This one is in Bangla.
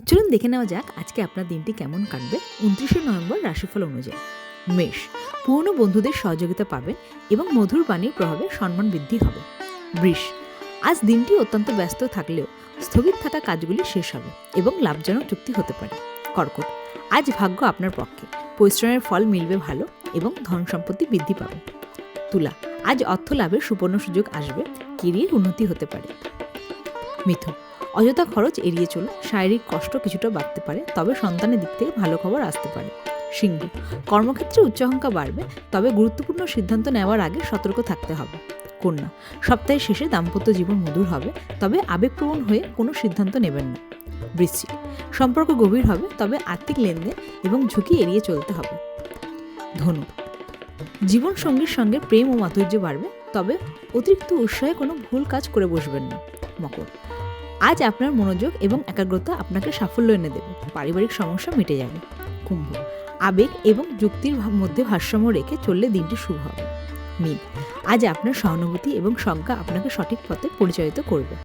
চলুন দেখে নেওয়া যাক আজকে আপনার দিনটি কেমন কাটবে 29শে নভেম্বর রাশিফল অনুযায়ী। মেষ, পুরনো বন্ধুদের সহযোগিতা পাবেন এবং মধুর বাণীর প্রভাবে সম্মান বৃদ্ধি হবে। বৃষ, আজ দিনটি অত্যন্ত ব্যস্ত থাকলেও স্থগিত থাকা কাজগুলি শেষ হবে এবং লাভজনক চুক্তি হতে পারে। কর্কট, আজ ভাগ্য আপনার পক্ষে, পরিশ্রমের ফল মিলবে ভালো এবং ধন সম্পত্তি বৃদ্ধি পাবে। তুলা, আজ অর্থ লাভের সুবর্ণ সুযোগ আসবে, কেরিয়ার উন্নতি হতে পারে। মিথুন, অযথা খরচ এড়িয়ে চলুন, শারীরিক কষ্ট কিছুটা বাড়তে পারে, তবে সন্তানের দিক থেকে ভালো খবর আসতে পারে। সিংহ, কর্মক্ষেত্রে উচ্চাকাঙ্ক্ষা বাড়বে, তবে গুরুত্বপূর্ণ সিদ্ধান্ত নেওয়ার আগে সতর্ক থাকতে হবে। কন্যা, সপ্তাহের শেষে দাম্পত্য জীবন মধুর হবে, তবে আবেগপ্রবণ হয়ে কোনো সিদ্ধান্ত নেবেন না। বৃশ্চিক, সম্পর্ক গভীর হবে, তবে আর্থিক লেনদেন এবং ঝুঁকি এড়িয়ে চলতে হবে। ধনু, জীবনসঙ্গীর সঙ্গে প্রেম ও মাধুর্য বাড়বে, তবে অতিরিক্ত উৎসাহে কোনো ভুল কাজ করে বসবেন না। মকর, আজ আপনার মনোযোগ এবং একাগ্রতা আপনাকে সাফল্য এনে দেবে, পারিবারিক সমস্যা মিটে যাবে। কুম্ভ, আবেগ এবং যুক্তির মধ্যে ভারসাম্য রেখে চললে দিনটি শুভ হবে। মীন, আজ আপনার সহানুভূতি এবং সংজ্ঞা আপনাকে সঠিক পথে পরিচালিত করবে।